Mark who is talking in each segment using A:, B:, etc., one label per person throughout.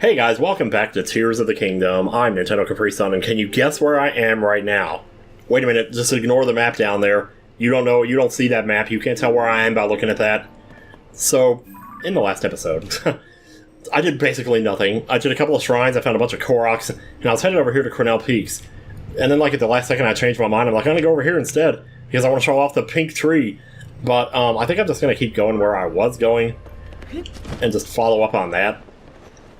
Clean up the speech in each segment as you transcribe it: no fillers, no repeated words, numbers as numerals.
A: Hey guys, welcome back to Tears of the Kingdom. I'm NintendoCapriSun, and can you guess where I am right now? Wait a minute, just ignore the map down there. You don't know, you don't see that map, you can't tell where I am by looking at that. So, in the last episode, I did basically nothing. I did a couple of shrines, I found a bunch of Koroks, and I was headed over here to Cornell Peaks. And then, like, at the last second I changed my mind, I'm like, I'm gonna go over here instead, because I want to show off the pink tree. But, I think I'm just gonna keep going where I was going, and just follow up on that.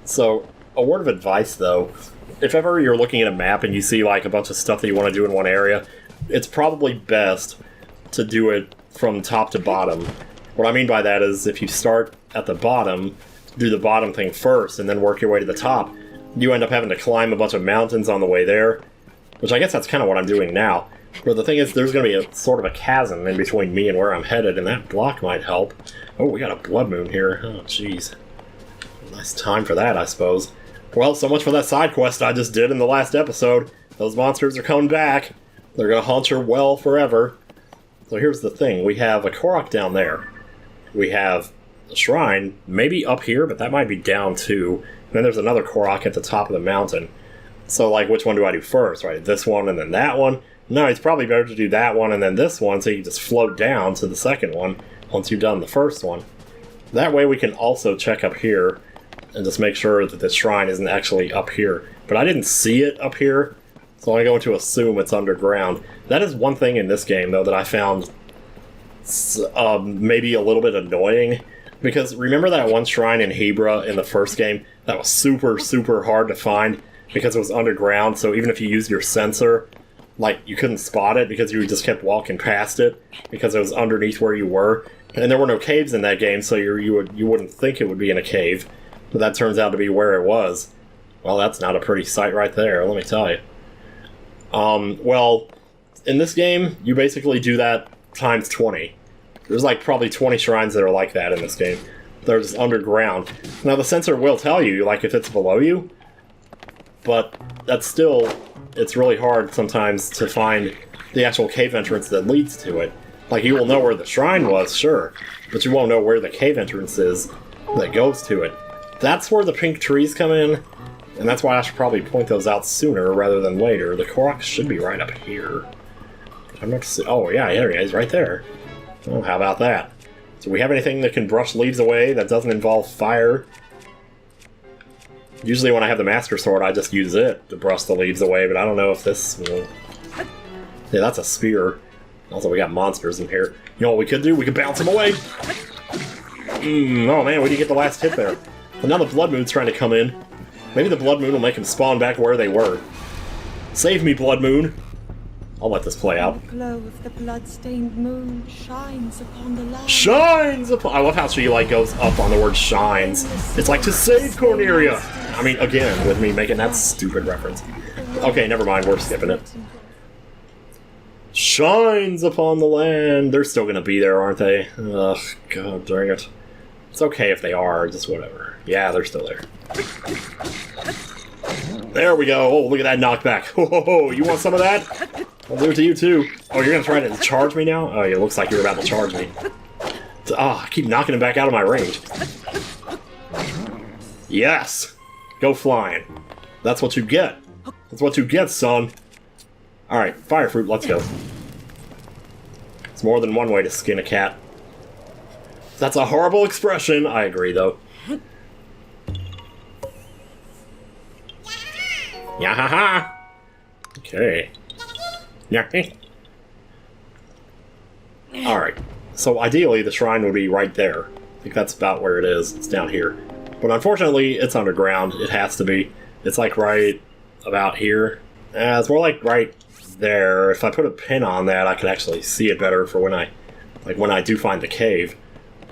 A: So, a word of advice though, if ever you're looking at a map and you see like a bunch of stuff that you want to do in one area, it's probably best to do it from top to bottom. What I mean by that is if you start at the bottom, do the bottom thing first and then work your way to the top, you end up having to climb a bunch of mountains on the way there, which I guess that's kind of what I'm doing now. But the thing is, there's going to be a sort of a chasm in between me and where I'm headed, and that block might help. Oh, we got a blood moon here. Oh, jeez. Nice time for that, I suppose. Well, so much for that side quest I just did in the last episode. Those monsters are coming back. They're gonna haunt your well forever. So here's the thing. We have a Korok down there. We have a shrine, maybe up here, but that might be down too. And then there's another Korok at the top of the mountain. So, like, which one do I do first, right? This one and then that one? No, it's probably better to do that one and then this one, so you just float down to the second one once you've done the first one. That way we can also check up here and just make sure that the shrine isn't actually up here. But I didn't see it up here, so I'm going to assume it's underground. That is one thing in this game, though, that I found maybe a little bit annoying. Because remember that one shrine in Hebra in the first game? That was super, super hard to find because it was underground, so even if you used your sensor, like, you couldn't spot it because you just kept walking past it because it was underneath where you were. And there were no caves in that game, so you wouldn't think it would be in a cave. But that turns out to be where it was. Well, that's not a pretty sight right there, let me tell you. Well, in this game, you basically do that times 20. There's like probably 20 shrines that are like that in this game. They're just underground. Now, the sensor will tell you, like, if it's below you, but that's still, it's really hard sometimes to find the actual cave entrance that leads to it. Like, you will know where the shrine was, sure, but you won't know where the cave entrance is that goes to it. That's where the pink trees come in, and that's why I should probably point those out sooner rather than later. The Koroks should be right up here. I'm not see. Oh yeah, there he is, right there. Oh, how about that? So we have anything that can brush leaves away that doesn't involve fire? Usually when I have the Master Sword, I just use it to brush the leaves away, but I don't know if this will... Yeah, that's a spear. Also, we got monsters in here. You know what we could do? We could bounce them away! Oh man, we didn't get the last hit there. But now the Blood Moon's trying to come in. Maybe the Blood Moon will make him spawn back where they were. Save me, Blood Moon! I'll let this play out.
B: The glow of the blood-stained moon shines upon the land.
A: Shines upon... I love how she, like, goes up on the word shines. It's like, to save Cornelia! I mean, again, with me making that stupid reference. Okay, never mind, we're skipping it. Shines upon the land! They're still gonna be there, aren't they? Ugh, god dang it. It's okay if they are, just whatever. Yeah, they're still there. There we go. Oh, look at that knockback. Oh, you want some of that? I'll do it to you, too. Oh, you're going to try to charge me now? Oh, it looks like you're about to charge me. I keep knocking him back out of my range. Yes! Go flying. That's what you get. That's what you get, son. Alright, fire fruit, let's go. It's more than one way to skin a cat. That's a horrible expression. I agree, though. Yahaha! Okay. Alright. So ideally, the shrine would be right there. I think that's about where it is. It's down here. But unfortunately, it's underground. It has to be. It's like right about here. It's more like right there. If I put a pin on that, I could actually see it better for when I do find the cave.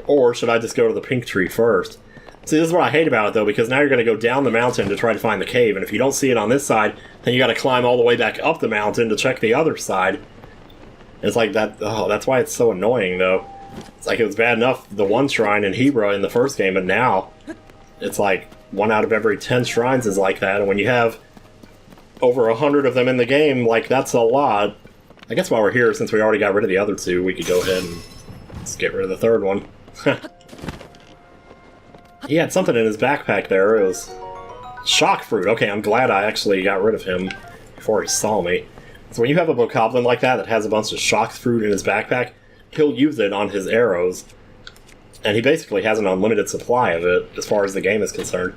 A: Or should I just go to the pink tree first? See, this is what I hate about it, though, because now you're going to go down the mountain to try to find the cave, and if you don't see it on this side, then you got to climb all the way back up the mountain to check the other side. It's like that. Oh, that's why it's so annoying, though. It's like it was bad enough the one shrine in Hebra in the first game, but now it's like 1 out of every 10 shrines is like that, and when you have over 100 of them in the game, like, that's a lot. I guess while we're here, since we already got rid of the other two, we could go ahead and just get rid of the third one. He had something in his backpack there. It was Shock fruit. Okay, I'm glad I actually got rid of him before he saw me. So when you have a bokoblin like that has a bunch of shock fruit in his backpack, he'll use it on his arrows. And he basically has an unlimited supply of it, as far as the game is concerned.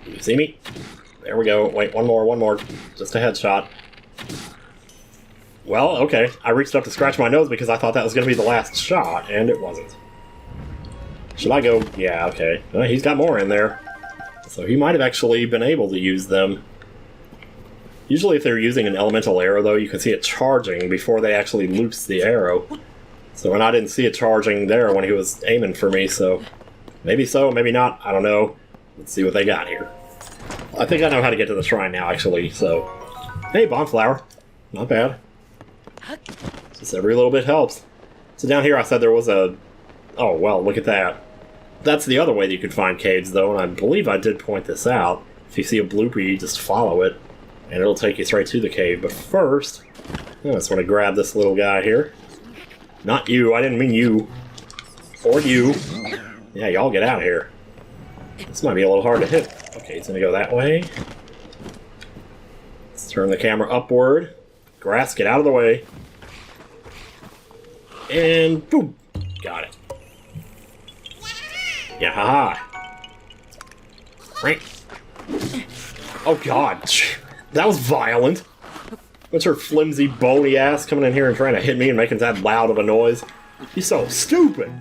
A: You see me? There we go. Wait, one more. Just a headshot. Well, okay. I reached up to scratch my nose because I thought that was going to be the last shot, and it wasn't. Should I go? Yeah, okay. Well, he's got more in there. So he might have actually been able to use them. Usually if they're using an elemental arrow, though, you can see it charging before they actually loose the arrow. So when I didn't see it charging there when he was aiming for me, so maybe not, I don't know. Let's see what they got here. I think I know how to get to the shrine now, actually, so... Hey, Bonflower. Not bad. Just every little bit helps. So down here I said there was a... Oh, well, look at that. That's the other way that you could find caves, though, and I believe I did point this out. If you see a blooper, you just follow it, and it'll take you straight to the cave. But first, I just want to grab this little guy here. Not you, I didn't mean you. Or you. Yeah, y'all get out of here. This might be a little hard to hit. Okay, it's gonna go that way. Let's turn the camera upward. Grass, get out of the way. And boom! Got it. Yeah, haha. Right. Oh god. That was violent. What's her flimsy, bony ass coming in here and trying to hit me and making that loud of a noise? He's so stupid!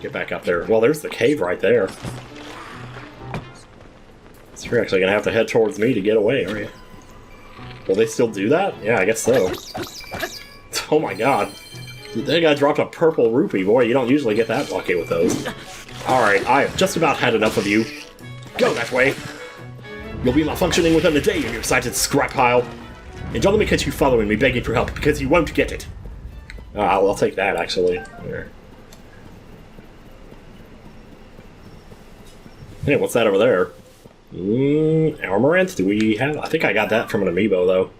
A: Get back up there. Well, there's the cave right there. So you're actually gonna have to head towards me to get away, are you? Will they still do that? Yeah, I guess so. Oh my god. That guy dropped a purple rupee. Boy, you don't usually get that lucky with those. Alright, I have just about had enough of you. Go that way! You'll be malfunctioning within a day in your sighted scrap pile. And don't let me catch you following me begging for help, because you won't get it. I'll take that, actually. Here. Hey, what's that over there? Armorant? Do we have... I think I got that from an amiibo, though.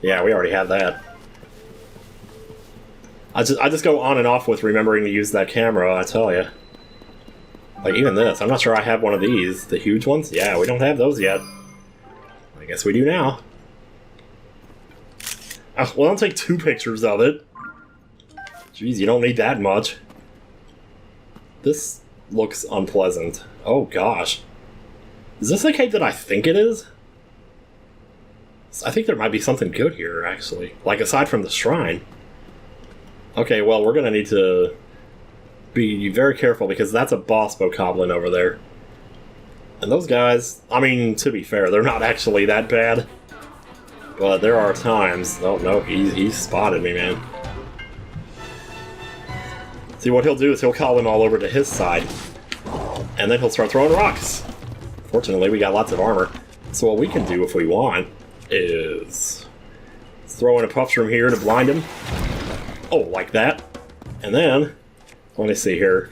A: Yeah, we already have that. I just go on and off with remembering to use that camera, I tell you. Like, even this. I'm not sure I have one of these. The huge ones? Yeah, we don't have those yet. I guess we do now. Well, I'll take 2 pictures of it. Jeez, you don't need that much. This looks unpleasant. Oh, gosh. Is this the cave that I think it is? I think there might be something good here, actually. Like, aside from the shrine. Okay, well, we're gonna need to be very careful, because that's a boss bokoblin over there. And those guys, I mean, to be fair, they're not actually that bad. But there are times... Oh, no, he spotted me, man. See, what he'll do is he'll call them all over to his side. And then he'll start throwing rocks. Fortunately, we got lots of armor. So what we can do, if we want, is... throw in a Puffshroom here to blind him. Oh, like that. And then... let me see here.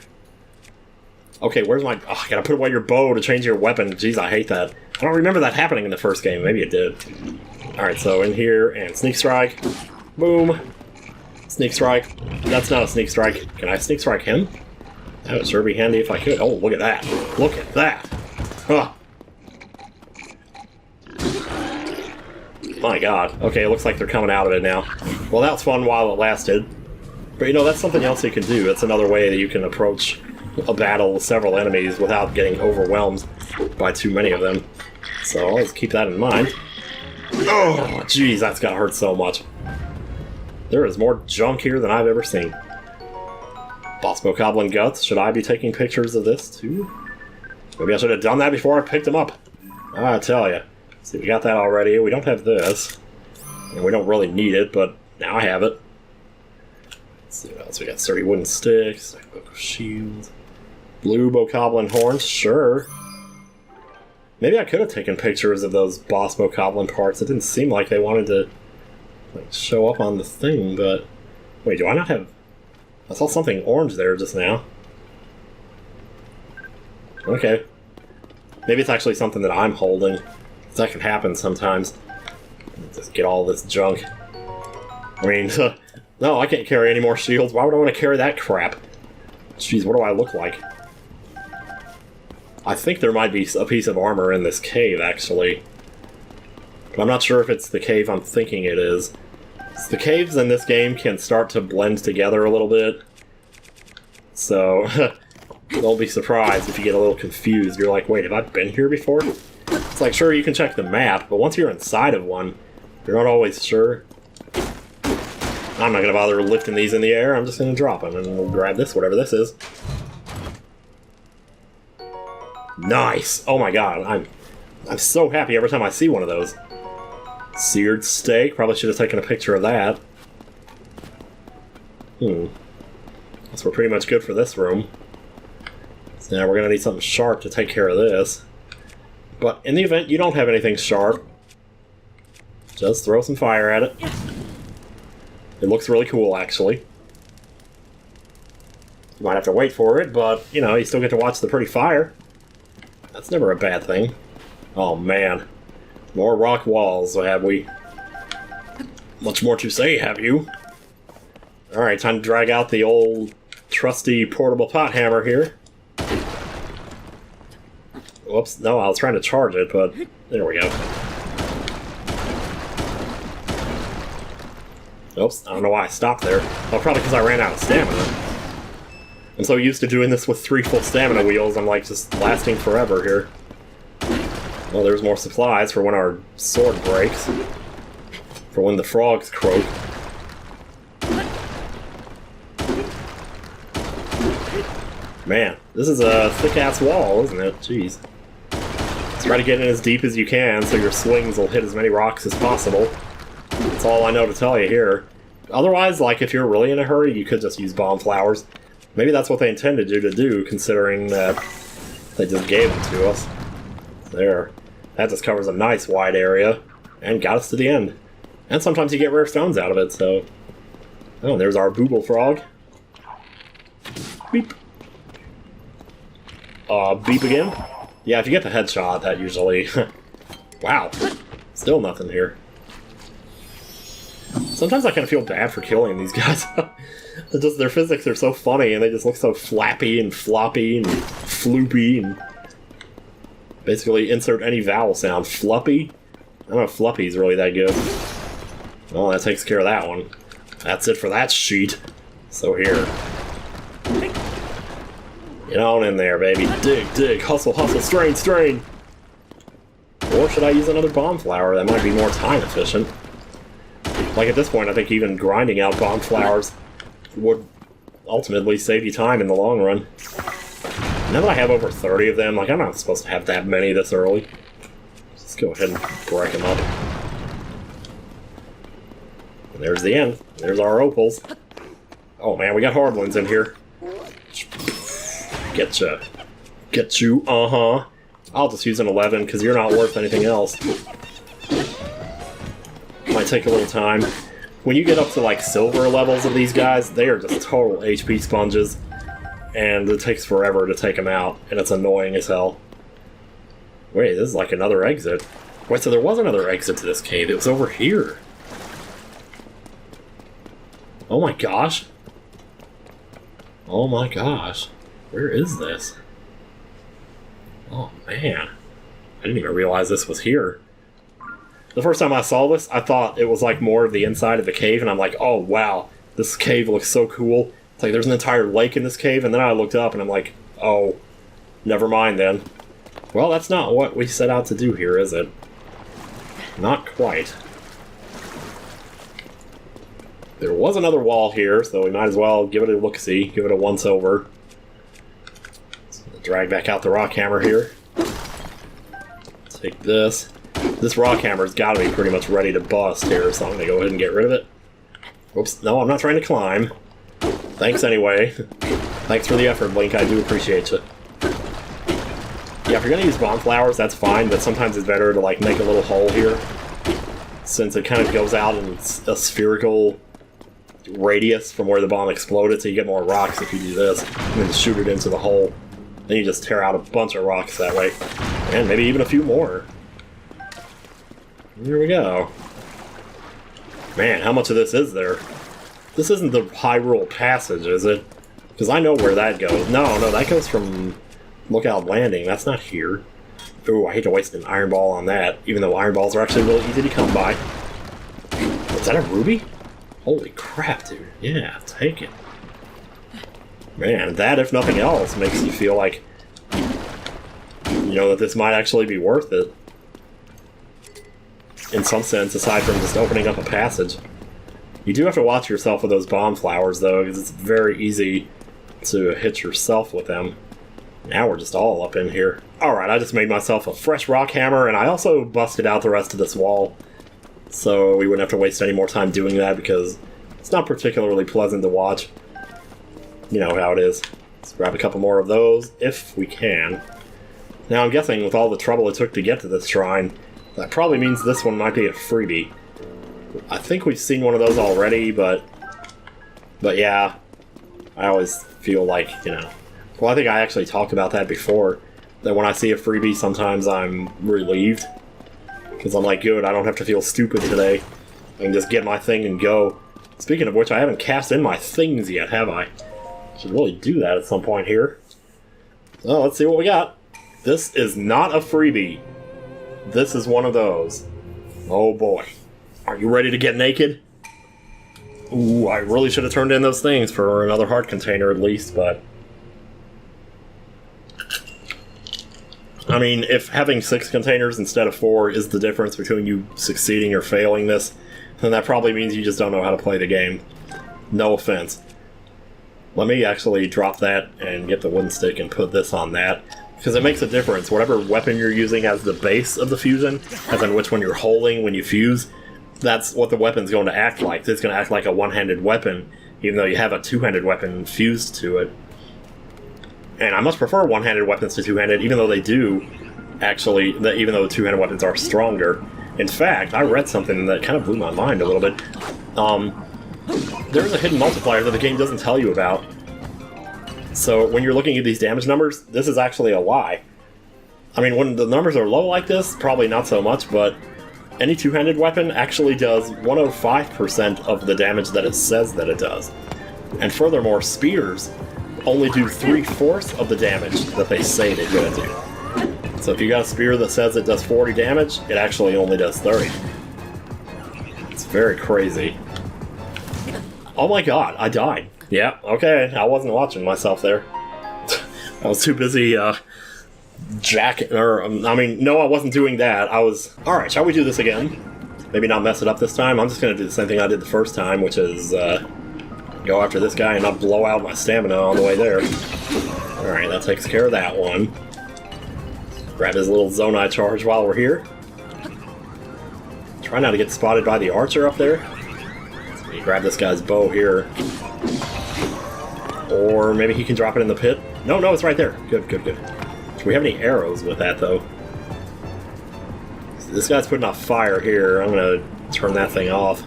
A: Okay, where's my... Oh, I gotta put away your bow to change your weapon. Jeez, I hate that. I don't remember that happening in the first game. Maybe it did. Alright, so in here, and Sneakstrike. Boom. Sneakstrike. That's not a Sneakstrike. Can I Sneakstrike him? That would sure be handy if I could. Oh, look at that. Look at that. Huh. My god. Okay, it looks like they're coming out of it now. Well, that was fun while it lasted. But, you know, that's something else you can do. That's another way that you can approach a battle with several enemies without getting overwhelmed by too many of them. So, always keep that in mind. Oh, jeez, that's gotta hurt so much. There is more junk here than I've ever seen. Boss bokoblin guts. Should I be taking pictures of this, too? Maybe I should have done that before I picked him up. I tell ya. See, we got that already. We don't have this. And we don't really need it, but now I have it. Let's see what else. We got sturdy wooden sticks, shield, blue bokoblin horns, sure. Maybe I could have taken pictures of those boss bokoblin parts. It didn't seem like they wanted to like show up on the thing, but... Wait, do I not have... I saw something orange there just now. Okay. Maybe it's actually something that I'm holding. That can happen sometimes. Just get all this junk. I mean, no, I can't carry any more shields. Why would I want to carry that crap? Jeez, what do I look like? I think there might be a piece of armor in this cave, actually. But I'm not sure if it's the cave I'm thinking it is. So the caves in this game can start to blend together a little bit. So, don't be surprised if you get a little confused. You're like, wait, have I been here before? It's like, sure, you can check the map, but once you're inside of one, you're not always sure. I'm not going to bother lifting these in the air, I'm just going to drop them, and we'll grab this, whatever this is. Nice! Oh my god, I'm so happy every time I see one of those. Seared steak, probably should have taken a picture of that. Guess we're pretty much good for this room. So now we're going to need something sharp to take care of this. But in the event you don't have anything sharp, just throw some fire at it. It looks really cool, actually. You might have to wait for it, but, you know, you still get to watch the pretty fire. That's never a bad thing. Oh, man. More rock walls, have we? Much more to say, have you? Alright, time to drag out the old, trusty portable pot hammer here. Whoops, no, I was trying to charge it, but there we go. Oops, I don't know why I stopped there. Well, probably because I ran out of stamina. I'm so used to doing this with 3 full stamina wheels, I'm like just lasting forever here. Well, there's more supplies for when our sword breaks. For when the frogs croak. Man, this is a thick-ass wall, isn't it? Jeez. Try to get in as deep as you can so your swings will hit as many rocks as possible. That's all I know to tell you here. Otherwise, like, if you're really in a hurry, you could just use bomb flowers. Maybe that's what they intended you to do, considering that they just gave them to us. There. That just covers a nice wide area, and got us to the end. And sometimes you get rare stones out of it, so... Oh, there's our booble frog. Beep. Beep again? Yeah, if you get the headshot, that usually... Wow. Still nothing here. Sometimes I kind of feel bad for killing these guys. Just their physics are so funny, and they just look so flappy and floppy and floopy and... Basically, insert any vowel sound. Fluppy? I don't know if Fluppy's really that good. Well, that takes care of that one. That's it for that sheet. So here. Get on in there, baby. Dig, dig, hustle, hustle, strain, strain! Or should I use another bomb flower? That might be more time efficient. Like, at this point, I think even grinding out bomb flowers would ultimately save you time in the long run. Now that I have over 30 of them, like, I'm not supposed to have that many this early. Let's go ahead and break them up. And there's the end. There's our opals. Oh man, we got hardlings in here. Getcha. Get you, uh-huh. I'll just use an 11, because you're not worth anything else. Might take a little time. When you get up to, like, silver levels of these guys, they are just total HP sponges. And it takes forever to take them out, and it's annoying as hell. Wait, this is like another exit. Wait, so there was another exit to this cave. It was over here. Oh my gosh. Oh my gosh. Where is this? Oh man. I didn't even realize this was here. The first time I saw this, I thought it was like more of the inside of the cave, and I'm like, oh wow, this cave looks so cool. It's like there's an entire lake in this cave, and then I looked up and I'm like, oh, never mind then. Well, that's not what we set out to do here, is it? Not quite. There was another wall here, so we might as well give it a look-see, give it a once-over. Drag back out the rock hammer here. Take this. This rock hammer's got to be pretty much ready to bust here, so I'm going to go ahead and get rid of it. Oops, no, I'm not trying to climb. Thanks anyway. Thanks for the effort, Blink, I do appreciate you. Yeah, if you're going to use bomb flowers, that's fine, but sometimes it's better to like make a little hole here, since it kind of goes out in a spherical radius from where the bomb exploded, so you get more rocks if you do this, and then shoot it into the hole. Then you just tear out a bunch of rocks that way. And maybe even a few more. Here we go. Man, how much of this is there? This isn't the Hyrule Passage, is it? Because I know where that goes. No, that goes from Lookout Landing. That's not here. Ooh, I hate to waste an iron ball on that, even though iron balls are actually really easy to come by. Is that a ruby? Holy crap, dude. Yeah, take it. Man, that, if nothing else, makes you feel like, you know, that this might actually be worth it. In some sense, aside from just opening up a passage. You do have to watch yourself with those bomb flowers, though, because it's very easy to hit yourself with them. Now we're just all up in here. Alright, I just made myself a fresh rock hammer, and I also busted out the rest of this wall. So we wouldn't have to waste any more time doing that, because it's not particularly pleasant to watch. You know how it is. Let's grab a couple more of those, if we can. Now I'm guessing with all the trouble it took to get to this shrine, that probably means this one might be a freebie. I think we've seen one of those already, but yeah, I always feel like, you know... Well, I think I actually talked about that before, that when I see a freebie, sometimes I'm relieved. Because I'm like, good, I don't have to feel stupid today. I can just get my thing and go. Speaking of which, I haven't cast in my things yet, have I? Should really do that at some point here. So, let's see what we got. This is not a freebie. This is one of those. Oh boy. Are you ready to get naked? Ooh, I really should have turned in those things for another heart container at least, but... I mean, if having 6 containers instead of 4 is the difference between you succeeding or failing this, then that probably means you just don't know how to play the game. No offense. Let me actually drop that and get the wooden stick and put this on that, because it makes a difference. Whatever weapon you're using as the base of the fusion, as in which one you're holding when you fuse, that's what the weapon's going to act like. It's going to act like a one-handed weapon, even though you have a two-handed weapon fused to it. And I much prefer one-handed weapons to two-handed, even though they do, actually, even though two-handed weapons are stronger. In fact, I read something that kind of blew my mind a little bit. There's a hidden multiplier that the game doesn't tell you about. So when you're looking at these damage numbers, this is actually a lie. I mean, when the numbers are low like this, probably not so much, but any two-handed weapon actually does 105% of the damage that it says that it does. And furthermore, spears only do 3/4 of the damage that they say they're gonna do. So if you got a spear that says it does 40 damage, it actually only does 30. It's very crazy. Oh my god, I died. Yeah, okay, I wasn't watching myself there. I was too busy, I mean, no, I wasn't doing that. Alright, shall we do this again? Maybe not mess it up this time. I'm just gonna do the same thing I did the first time, which is, go after this guy and not blow out my stamina on the way there. Alright, that takes care of that one. Grab his little Zonai charge while we're here. Try not to get spotted by the archer up there. Let me grab this guy's bow here. Or maybe he can drop it in the pit. No, it's right there. Good, good, good. Do we have any arrows with that, though? This guy's putting off fire here. I'm gonna turn that thing off.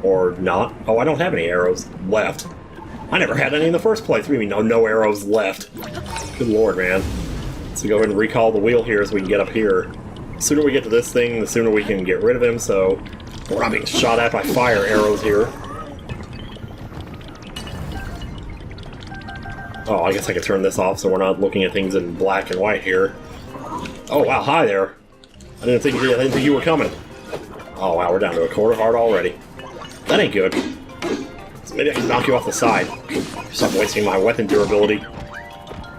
A: Or not. Oh, I don't have any arrows left. I never had any in the first place. What do you mean, no arrows left? Good lord, man. So go ahead and recall the wheel here so we can get up here. The sooner we get to this thing, the sooner we can get rid of him, so we're not being shot at by fire arrows here. Oh, I guess I could turn this off so we're not looking at things in black and white here. Oh, wow, hi there. I didn't think you were coming. Oh, wow, we're down to a quarter heart already. That ain't good. So maybe I can knock you off the side. Stop wasting my weapon durability.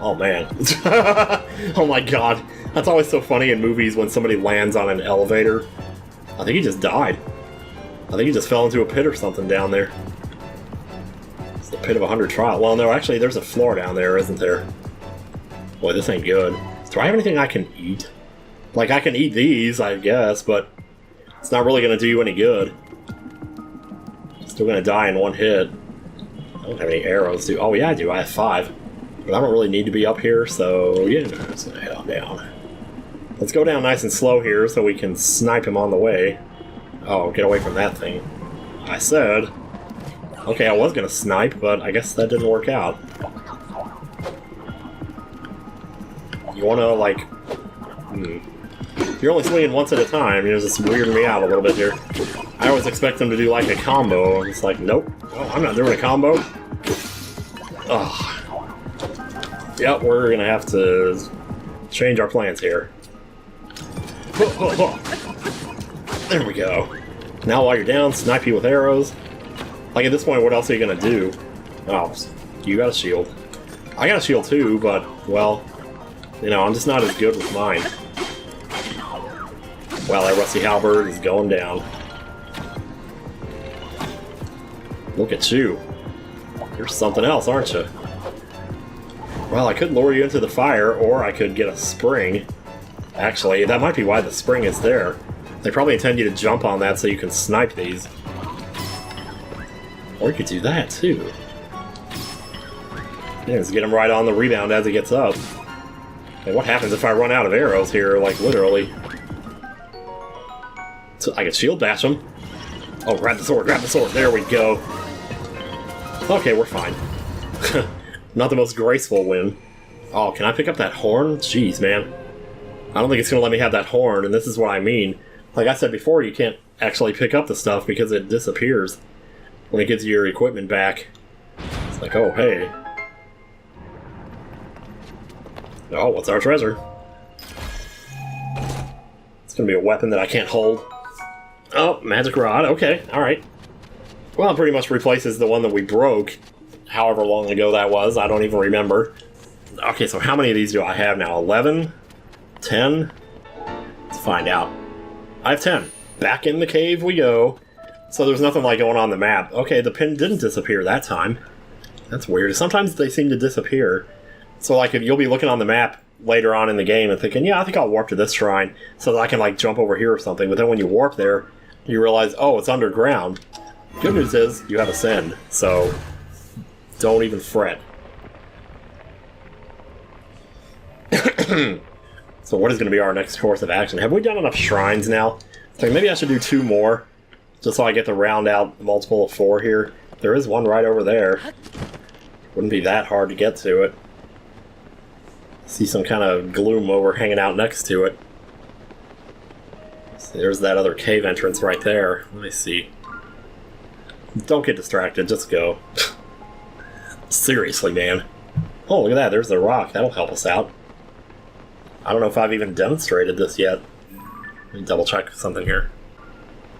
A: Oh, man. Oh, my God. That's always so funny in movies when somebody lands on an elevator. I think he just died. I think he just fell into a pit or something down there. It's the pit of 100 trial. Well, no, actually, there's a floor down there, isn't there? Boy, this ain't good. Do I have anything I can eat? Like, I can eat these, I guess, but it's not really going to do you any good. Still going to die in one hit. I don't have any arrows, do Oh, yeah, I do. I have 5. But I don't really need to be up here, so yeah, let's head on down. Let's go down nice and slow here so we can snipe him on the way. Oh, get away from that thing. I said. Okay, I was going to snipe, but I guess that didn't work out. You want to, like... If you're only swinging once at a time, you're just weirding me out a little bit here. I always expect them to do, like, a combo. It's like, nope. Oh, I'm not doing a combo. Ugh. Yep, we're gonna have to change our plans here. There we go. Now while you're down, snipe you with arrows. Like at this point, what else are you gonna do? Oh, you got a shield. I got a shield too, but, well, you know, I'm just not as good with mine. Well, that rusty halberd is going down. Look at you. You're something else, aren't you? Well, I could lure you into the fire, or I could get a spring. Actually, that might be why the spring is there. They probably intend you to jump on that so you can snipe these. Or you could do that, too. Yeah, just get him right on the rebound as he gets up. And what happens if I run out of arrows here, like, literally? So I can shield bash him. Oh, grab the sword, there we go. Okay, we're fine. Not the most graceful win. Oh, can I pick up that horn? Jeez, man. I don't think it's gonna let me have that horn, and this is what I mean. Like I said before, you can't actually pick up the stuff because it disappears when it gives you your equipment back. It's like, oh, hey. Oh, what's our treasure? It's gonna be a weapon that I can't hold. Oh, magic rod, okay, alright. Well, it pretty much replaces the one that we broke, however long ago that was, I don't even remember. Okay, so how many of these do I have now? 11? 10? Let's find out. I have 10. Back in the cave we go. So there's nothing like going on the map. Okay, the pin didn't disappear that time. That's weird. Sometimes they seem to disappear. So like if you'll be looking on the map later on in the game and thinking, yeah, I think I'll warp to this shrine so that I can like jump over here or something. But then when you warp there, you realize, oh, it's underground. Good news is you have Ascend, so don't even fret. So what is going to be our next course of action? Have we done enough shrines now? So maybe I should do 2 more, just so I get to round out the multiple of 4 here. There is one right over there. Wouldn't be that hard to get to it. See some kind of gloom over hanging out next to it. So there's that other cave entrance right there. Let me see. Don't get distracted, just go. Seriously, man. Oh, look at that, there's the rock. That'll help us out. I don't know if I've even demonstrated this yet. Let me double check something here.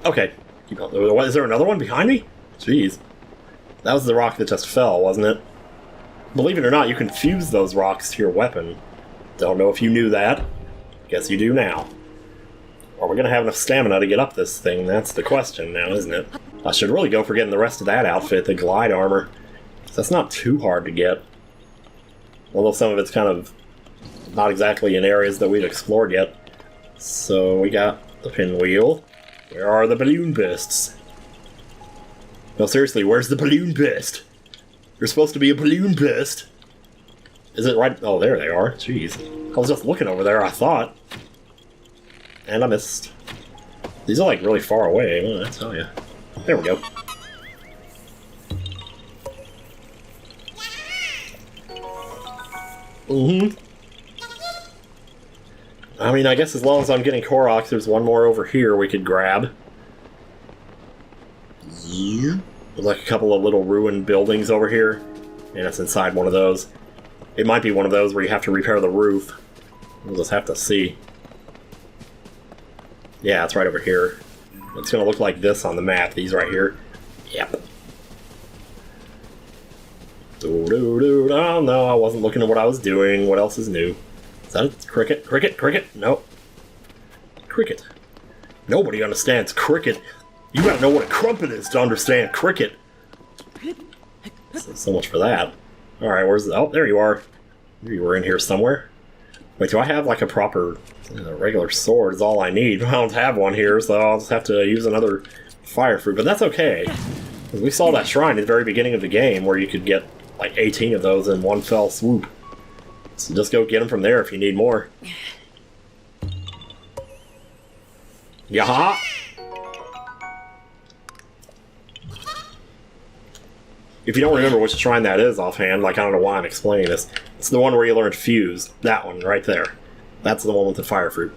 A: Okay. Is there another one behind me? Jeez. That was the rock that just fell, wasn't it? Believe it or not, you can fuse those rocks to your weapon. Don't know if you knew that. Guess you do now. Are we gonna have enough stamina to get up this thing? That's the question now, isn't it? I should really go for getting the rest of that outfit, the glide armor. That's not too hard to get. Although some of it's kind of not exactly in areas that we've explored yet. So we got the pinwheel. Where are the balloon beasts? No, seriously, where's the balloon beast? There's supposed to be a balloon beast. Is it right? Oh, there they are. Jeez. I was just looking over there, I thought. And I missed. These are like really far away, I tell you. There we go. I mean, I guess as long as I'm getting Koroks, there's one more over here we could grab. There's like a couple of little ruined buildings over here. And it's inside one of those. It might be one of those where you have to repair the roof. We'll just have to see. Yeah, it's right over here. It's gonna look like this on the map, these right here. Yep. Oh no, I wasn't looking at what I was doing. What else is new? Is that a cricket? Cricket? Cricket? Nope. Cricket. Nobody understands cricket. You gotta know what a crumpet is to understand cricket. So much for that. Alright, where's the... Oh, there you are. You were in here somewhere. Wait, do I have like a proper... A regular sword is all I need. I don't have one here, so I'll just have to use another fire fruit. But that's okay. We saw that shrine at the very beginning of the game where you could get like 18 of those in one fell swoop. So just go get them from there if you need more. Yaha! If you don't remember which shrine that is offhand, like I don't know why I'm explaining this, it's the one where you learned Fuse. That one, right there. That's the one with the fire fruit.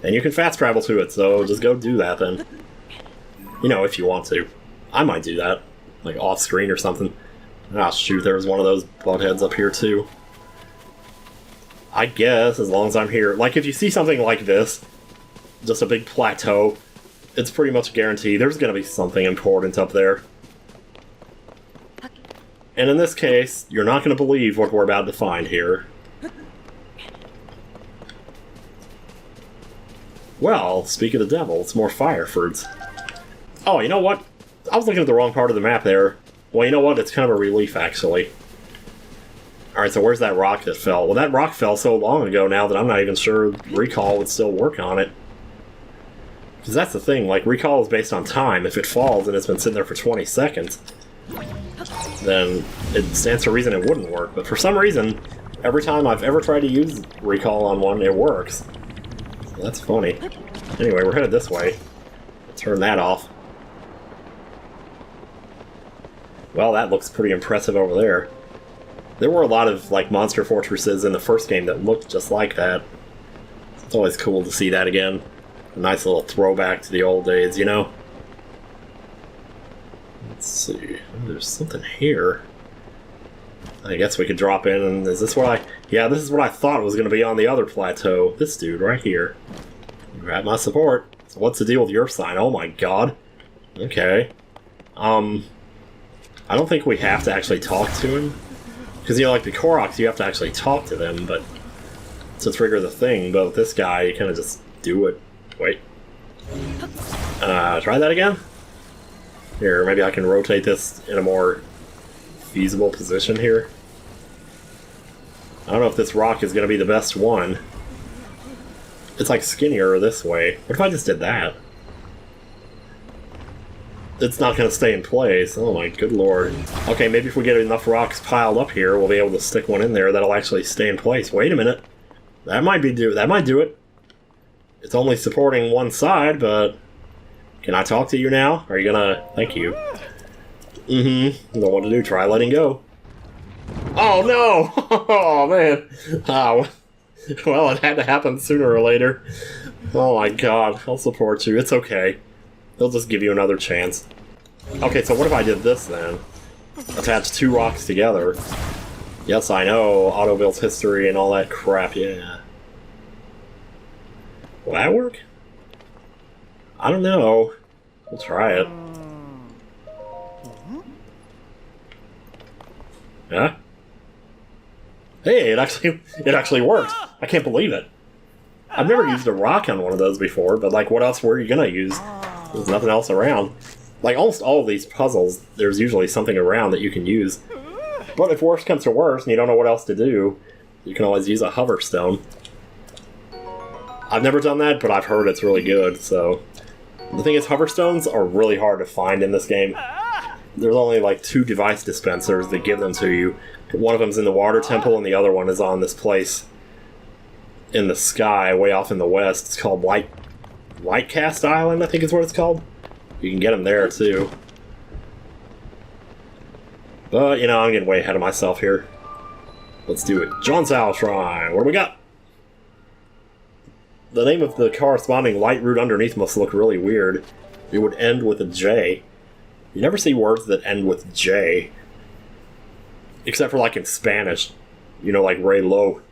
A: And you can fast travel to it, so just go do that then. You know, if you want to. I might do that. Like off screen or something. Ah, shoot, there was one of those buttheads up here too. I guess, as long as I'm here. Like, if you see something like this, just a big plateau, it's pretty much guaranteed there's gonna be something important up there. And in this case, you're not gonna believe what we're about to find here. Well, speak of the devil, it's more fire fruits. Oh, you know what? I was looking at the wrong part of the map there. Well, you know what? It's kind of a relief, actually. Alright, so where's that rock that fell? Well, that rock fell so long ago now that I'm not even sure recall would still work on it. Because that's the thing, like, recall is based on time. If it falls and it's been sitting there for 20 seconds, then it stands to reason it wouldn't work. But for some reason, every time I've ever tried to use recall on one, it works. So that's funny. Anyway, we're headed this way. Turn that off. Well, that looks pretty impressive over there. There were a lot of, like, monster fortresses in the first game that looked just like that. It's always cool to see that again. A nice little throwback to the old days, you know? Let's see. Oh, there's something here. I guess we could drop in, and is this what I... Yeah, this is what I thought was going to be on the other plateau. This dude right here. Grab my support. So what's the deal with your sign? Oh my god. Okay. I don't think we have to actually talk to him. Because, you know, like the Koroks, you have to actually talk to them, but... to trigger the thing, but with this guy, you kind of just do it. Wait. Try that again? Here, maybe I can rotate this in a more feasible position here. I don't know if this rock is going to be the best one. It's like skinnier this way. What if I just did that? It's not going to stay in place. Oh my good lord. Okay, maybe if we get enough rocks piled up here, we'll be able to stick one in there that'll actually stay in place. Wait a minute. That might do it. It's only supporting one side, but... Can I talk to you now? Are you gonna... Thank you. Mm-hmm. Know what to do. Try letting go. Oh, no! Oh, man. Oh. Well, it had to happen sooner or later. Oh, my God. I'll support you. It's okay. They'll just give you another chance. Okay, so what if I did this, then? Attach two rocks together. Yes, I know. Auto-built history and all that crap, yeah. Will that work? I don't know. We'll try it. Yeah? Hey, it actually worked. I can't believe it. I've never used a rock on one of those before, but like, what else were you gonna use? There's nothing else around. Like, almost all of these puzzles, there's usually something around that you can use. But if worse comes to worse and you don't know what else to do, you can always use a hover stone. I've never done that, but I've heard it's really good, so... The thing is, hover stones are really hard to find in this game. There's only like 2 device dispensers that give them to you. One of them's in the water temple, and the other one is on this place in the sky, way off in the west. It's called Lightcast Island, I think is what it's called. You can get them there, too. But, you know, I'm getting way ahead of myself here. Let's do it. Johnsal Shrine. What do we got? The name of the corresponding light root underneath must look really weird. It would end with a J. You never see words that end with J. Except for, like, in Spanish. You know, like reloj.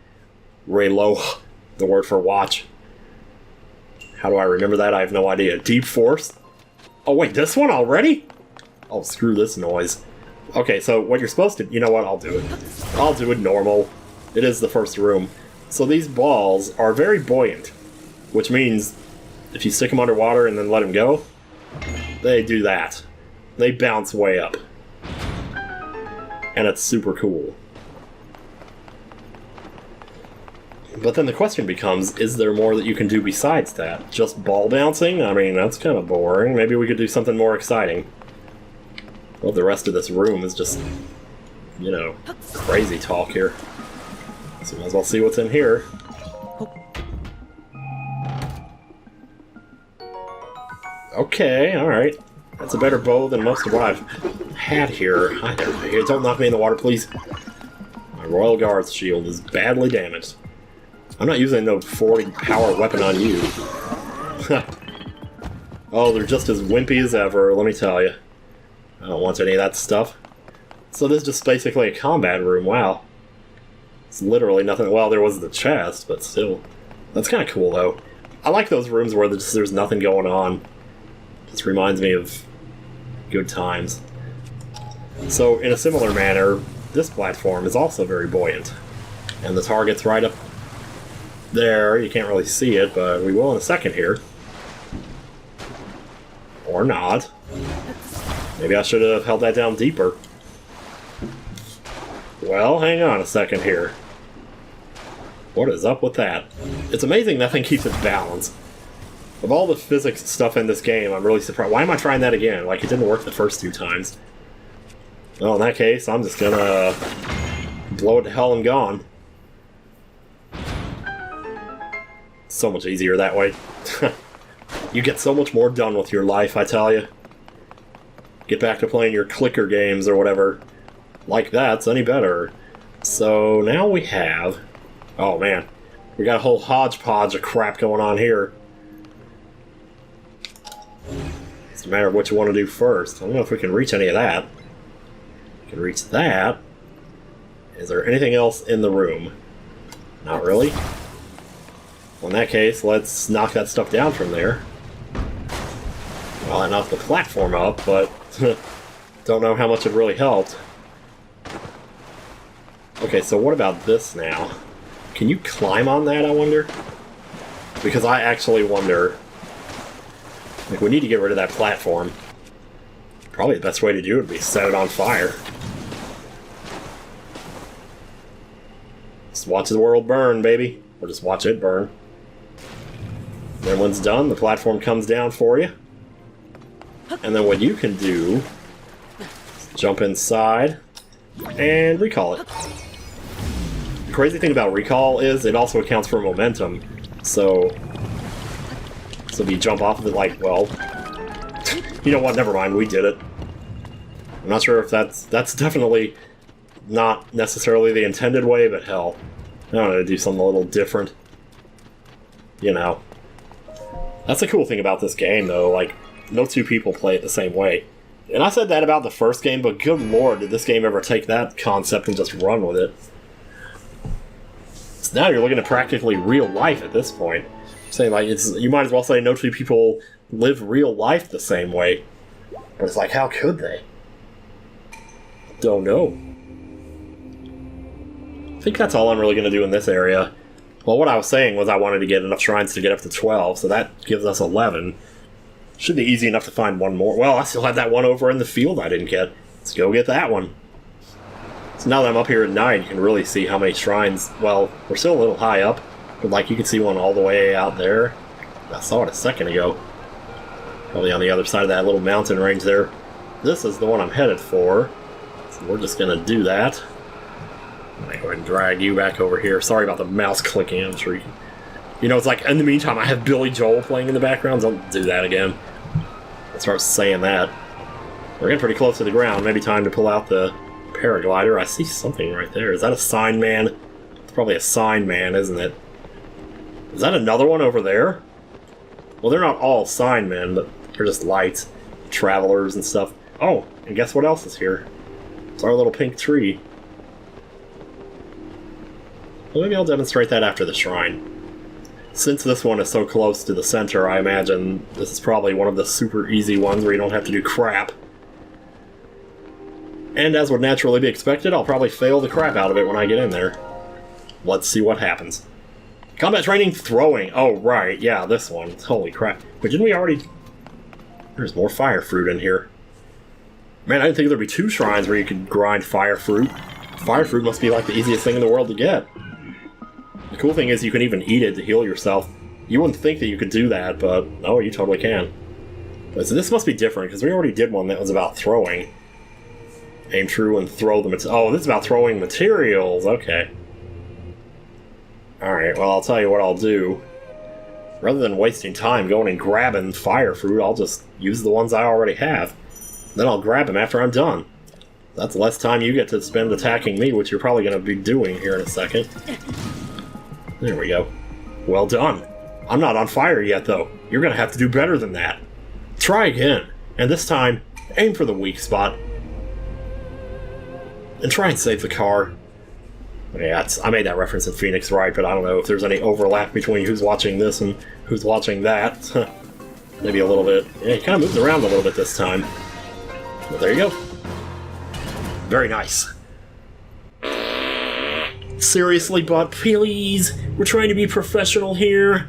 A: Reloj. The word for watch. How do I remember that? I have no idea. Deep Force? Oh, wait, this one already? Oh, screw this noise. Okay, so what you're supposed to... You know what? I'll do it. I'll do it normal. It is the first room. So these balls are very buoyant. Which means, if you stick them underwater and then let them go, they do that. They bounce way up. And it's super cool. But then the question becomes, is there more that you can do besides that? Just ball bouncing? I mean, that's kind of boring. Maybe we could do something more exciting. Well, the rest of this room is just, you know, crazy talk here. So might as well see what's in here. Okay, alright. That's a better bow than most of what I've had here. Here, don't knock me in the water, please. My Royal Guard's shield is badly damaged. I'm not using no 40 power weapon on you. Oh, they're just as wimpy as ever, let me tell you. I don't want any of that stuff. So this is just basically a combat room, wow. It's literally nothing. Well, there was the chest, but still. That's kind of cool, though. I like those rooms where there's nothing going on. Just reminds me of good times. So, in a similar manner, this platform is also very buoyant. And the target's right up there. You can't really see it, but we will in a second here. Or not. Maybe I should have held that down deeper. Well, hang on a second here. What is up with that? It's amazing that thing keeps its balance. Of all the physics stuff in this game, I'm really surprised. Why am I trying that again? Like, it didn't work the first 2 times. Well, in that case, I'm just gonna blow it to hell and gone. So much easier that way. You get so much more done with your life, I tell you. Get back to playing your clicker games or whatever. Like that's any better. So now we have... Oh man, we got a whole hodgepodge of crap going on here. It's a matter of what you want to do first. I don't know if we can reach any of that. We can reach that. Is there anything else in the room? Not really. Well, in that case, let's knock that stuff down from there. Well, I knocked the platform up, but don't know how much it really helped. Okay, so what about this now? Can you climb on that, I wonder? Because I actually wonder... Like, we need to get rid of that platform. Probably the best way to do it would be set it on fire. Just watch the world burn, baby. Or just watch it burn. Then when it's done, the platform comes down for you. And then what you can do is jump inside and recall it. The crazy thing about recall is it also accounts for momentum. So if you jump off of it like, well, you know what, never mind, we did it. I'm not sure if that's definitely not necessarily the intended way, but hell, I don't know, to do something a little different. You know. That's the cool thing about this game, though, like, no 2 people play it the same way. And I said that about the first game, but good lord, did this game ever take that concept and just run with it. So now you're looking at practically real life at this point. Saying, like, you might as well say no 2 people live real life the same way. But it's like, how could they? Don't know. I think that's all I'm really going to do in this area. Well, what I was saying was I wanted to get enough shrines to get up to 12, so that gives us 11. Should be easy enough to find one more. Well, I still have that one over in the field I didn't get. Let's go get that one. So now that I'm up here at 9, you can really see how many shrines... Well, we're still a little high up, but like you can see one all the way out there. I saw it a second ago. Probably on the other side of that little mountain range there. This is the one I'm headed for. So we're just going to do that. I'm going to go ahead and drag you back over here. Sorry about the mouse clicking. I'm sure you know, it's like, in the meantime, I have Billy Joel playing in the background. Don't do that again. I'll start saying that. We're getting pretty close to the ground. Maybe time to pull out the paraglider. I see something right there. Is that a sign man? It's probably a sign man, isn't it? Is that another one over there? Well, they're not all sign men, but they're just lights, travelers and stuff. Oh, and guess what else is here? It's our little pink tree. Well, maybe I'll demonstrate that after the shrine. Since this one is so close to the center, I imagine this is probably one of the super easy ones where you don't have to do crap. And as would naturally be expected, I'll probably fail the crap out of it when I get in there. Let's see what happens. Combat training throwing. Oh, right. Yeah, this one. Holy crap. But didn't we already... There's more fire fruit in here. Man, I didn't think there'd be 2 shrines where you could grind fire fruit. Fire fruit must be like the easiest thing in the world to get. The cool thing is you can even eat it to heal yourself. You wouldn't think that you could do that, but no, you totally can. But so this must be different, because we already did one that was about throwing. Aim true and throw the materials. Oh, this is about throwing materials. Okay. Alright, well, I'll tell you what I'll do. Rather than wasting time going and grabbing fire fruit, I'll just use the ones I already have. Then I'll grab them after I'm done. That's less time you get to spend attacking me, which you're probably going to be doing here in a second. There we go. Well done. I'm not on fire yet, though. You're going to have to do better than that. Try again. And this time, aim for the weak spot. And try and save the car. Yeah, I made that reference in Phoenix, right? But I don't know if there's any overlap between who's watching this and who's watching that. Maybe a little bit. Yeah, he kind of moved around a little bit this time. But there you go. Very nice. Seriously, but please, we're trying to be professional here.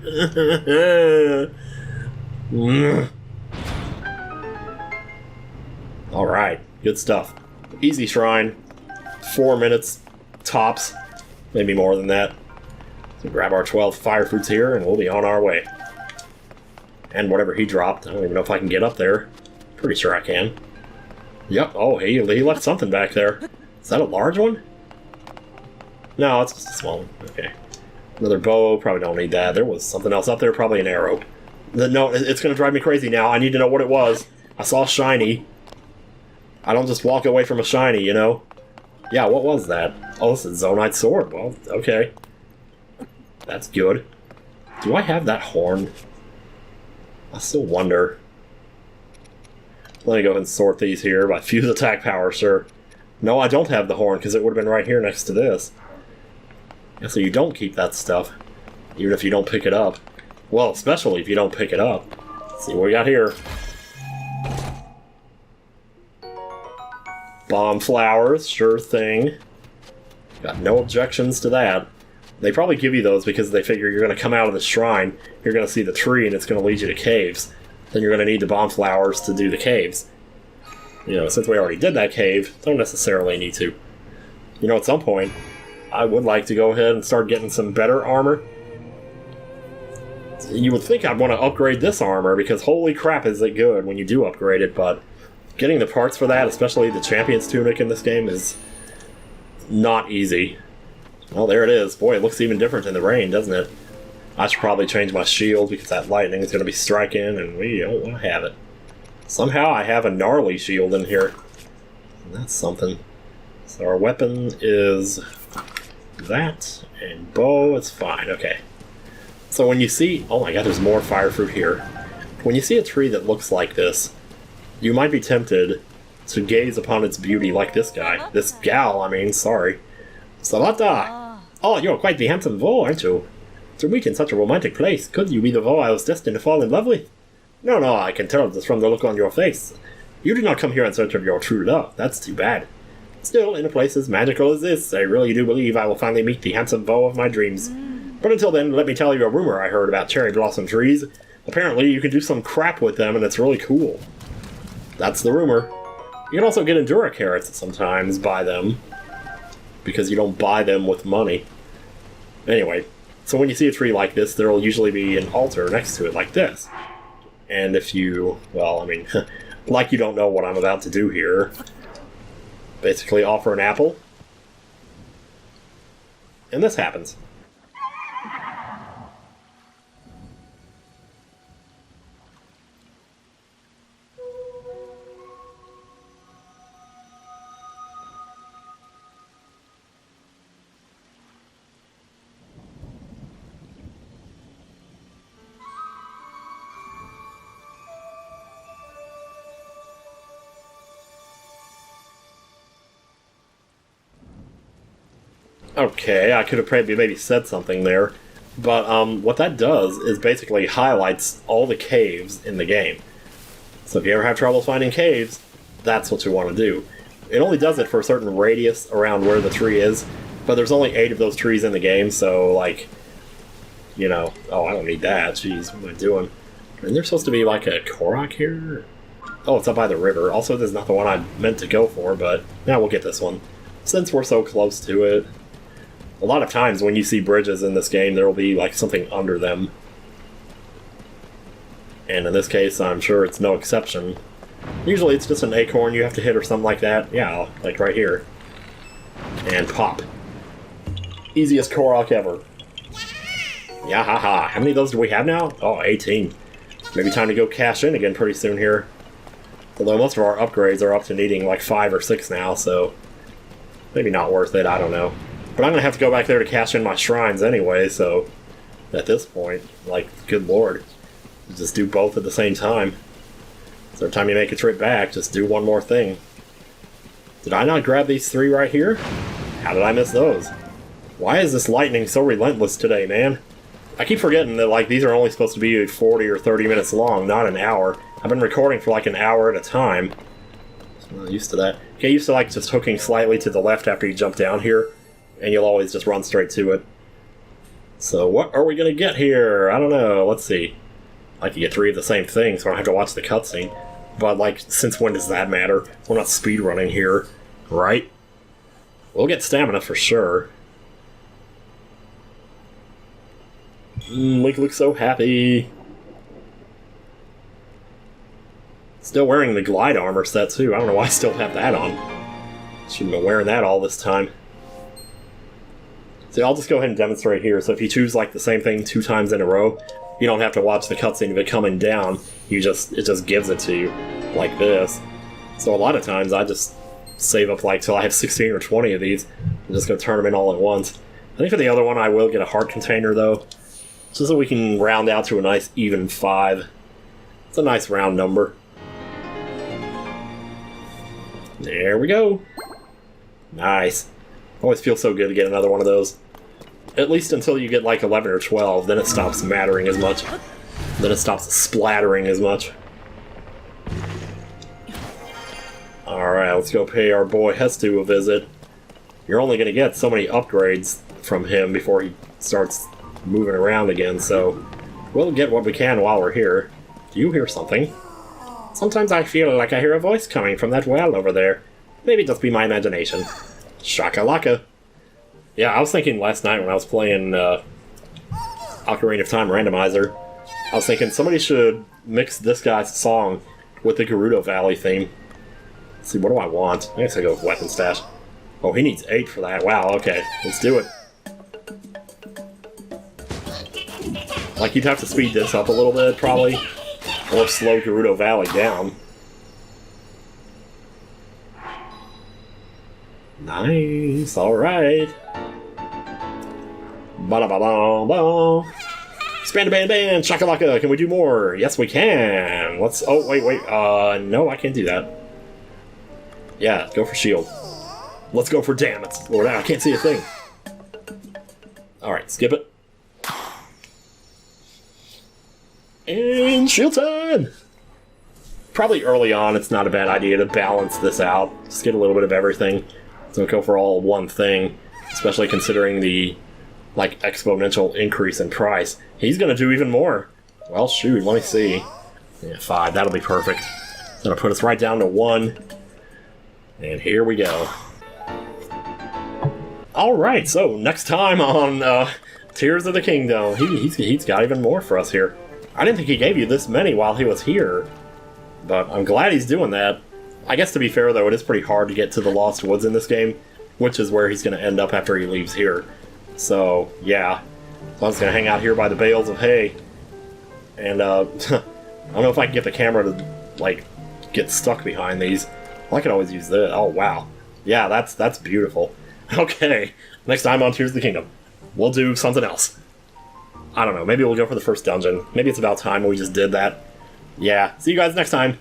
A: Alright, good stuff. Easy shrine. 4 minutes tops. Maybe more than that. So grab our 12 fire fruits here and we'll be on our way. And whatever he dropped, I don't even know if I can get up there. Pretty sure I can. Yep, oh, he left something back there. Is that a large one? No, it's just a small one. Okay. Another bow, probably don't need that. There was something else up there, probably an arrow. No, it's going to drive me crazy now. I need to know what it was. I saw shiny. I don't just walk away from a shiny, you know? Yeah, what was that? Oh, this is Zonite Sword. Well, okay. That's good. Do I have that horn? I still wonder. Let me go ahead and sort these here by fuse attack power, sure. No, I don't have the horn, because it would have been right here next to this. Yeah, so you don't keep that stuff, even if you don't pick it up. Well, especially if you don't pick it up. Let's see what we got here. Bomb flowers, sure thing. Got no objections to that. They probably give you those because they figure you're going to come out of the shrine, you're going to see the tree, and it's going to lead you to caves. Then you're going to need the bomb flowers to do the caves. You know, since we already did that cave, don't necessarily need to. You know, at some point, I would like to go ahead and start getting some better armor. You would think I'd want to upgrade this armor, because holy crap is it good when you do upgrade it, but getting the parts for that, especially the Champion's Tunic in this game, is not easy. Well, there it is. Boy, it looks even different in the rain, doesn't it? I should probably change my shield because that lightning is going to be striking and we don't want to have it. Somehow I have a gnarly shield in here. And that's something. So our weapon is that, and bow is fine. Okay. So when you see... Oh my god, there's more fire fruit here. When you see a tree that looks like this, you might be tempted to gaze upon its beauty like this guy. This gal, I mean, sorry. Salata! Oh, you're quite the handsome Vo, aren't you? To meet in such a romantic place, could you be the Vo I was destined to fall in love with? No, I can tell just from the look on your face. You did not come here in search of your true love. That's too bad. Still, in a place as magical as this, I really do believe I will finally meet the handsome Vo of my dreams. But until then, let me tell you a rumor I heard about cherry blossom trees. Apparently, you can do some crap with them, and it's really cool. That's the rumor. You can also get Endura carrots sometimes, buy them. Because you don't buy them with money. Anyway, so when you see a tree like this, there will usually be an altar next to it like this. And if you, well, I mean, like you don't know what I'm about to do here. Basically offer an apple. And this happens. Okay, I could have maybe said something there, but what that does is basically highlights all the caves in the game. So if you ever have trouble finding caves, that's what you want to do. It only does it for a certain radius around where the tree is, but there's only 8 of those trees in the game, so like, you know, oh, I don't need that, jeez, what am I doing? And there's supposed to be like a Korok here? Oh, it's up by the river. Also, this is not the one I meant to go for, but now we'll get this one. Since we're so close to it. A lot of times when you see bridges in this game, there will be like something under them. And in this case, I'm sure it's no exception. Usually it's just an acorn you have to hit or something like that. Yeah, like right here. And pop. Easiest Korok ever. Yeah, haha. How many of those do we have now? Oh, 18. Maybe time to go cash in again pretty soon here. Although most of our upgrades are up to needing like 5 or 6 now, so maybe not worth it, I don't know. But I'm going to have to go back there to cash in my shrines anyway, so at this point, like, good lord. Just do both at the same time. So every time you make a trip back, just do one more thing. Did I not grab these 3 right here? How did I miss those? Why is this lightning so relentless today, man? I keep forgetting that, like, these are only supposed to be 40 or 30 minutes long, not an hour. I've been recording for like an hour at a time. I'm not used to that. Get used to, like, just hooking slightly to the left after you jump down here, and you'll always just run straight to it. So what are we gonna get here? I don't know. Let's see. I can get 3 of the same thing, so I don't have to watch the cutscene. But, like, since when does that matter? We're not speedrunning here, right? We'll get stamina for sure. Link looks so happy. Still wearing the glide armor set, too. I don't know why I still have that on. Shouldn't have been wearing that all this time. So I'll just go ahead and demonstrate here. So if you choose, like, the same thing 2 times in a row, you don't have to watch the cutscene of it coming down. It just gives it to you, like this. So a lot of times I just save up, like, till I have 16 or 20 of these. I'm just going to turn them in all at once. I think for the other one I will get a heart container, though. Just so we can round out to a nice even 5. It's a nice round number. There we go. Nice. Always feels so good to get another one of those. At least until you get like 11 or 12, then it stops mattering as much. Then it stops splattering as much. Alright, let's go pay our boy Hestu a visit. You're only going to get so many upgrades from him before he starts moving around again, so we'll get what we can while we're here. Do you hear something? Sometimes I feel like I hear a voice coming from that well over there. Maybe just be my imagination. Shakalaka. Yeah, I was thinking last night when I was playing Ocarina of Time Randomizer, I was thinking somebody should mix this guy's song with the Gerudo Valley theme. Let's see, what do I want? I guess I go with Weapon Stash. Oh, he needs 8 for that. Wow, okay. Let's do it. Like, you'd have to speed this up a little bit, probably. Or slow Gerudo Valley down. Nice, alright. Ba-da-ba-ba-ba. Span-a-ban-ban, shakalaka, can we do more? Yes, we can. Let's, oh, wait, no, I can't do that. Yeah, go for shield. Let's go for damage. Lord, I can't see a thing. Alright, skip it. And shield time! Probably early on, it's not a bad idea to balance this out. Just get a little bit of everything. Don't go for all one thing, especially considering the, like, exponential increase in price. He's gonna do even more. Well, shoot, let me see. Yeah, 5, that'll be perfect. It's gonna put us right down to 1. And here we go. Alright, so next time on Tears of the Kingdom, he's got even more for us here. I didn't think he gave you this many while he was here, but I'm glad he's doing that. I guess to be fair, though, it is pretty hard to get to the Lost Woods in this game, which is where he's going to end up after he leaves here. So, yeah. So I'm just going to hang out here by the bales of hay. And, I don't know if I can get the camera to, like, get stuck behind these. Well, I could always use this. Oh, wow. Yeah, that's beautiful. Okay, next time on Tears of the Kingdom, we'll do something else. I don't know, maybe we'll go for the first dungeon. Maybe it's about time we just did that. Yeah, see you guys next time.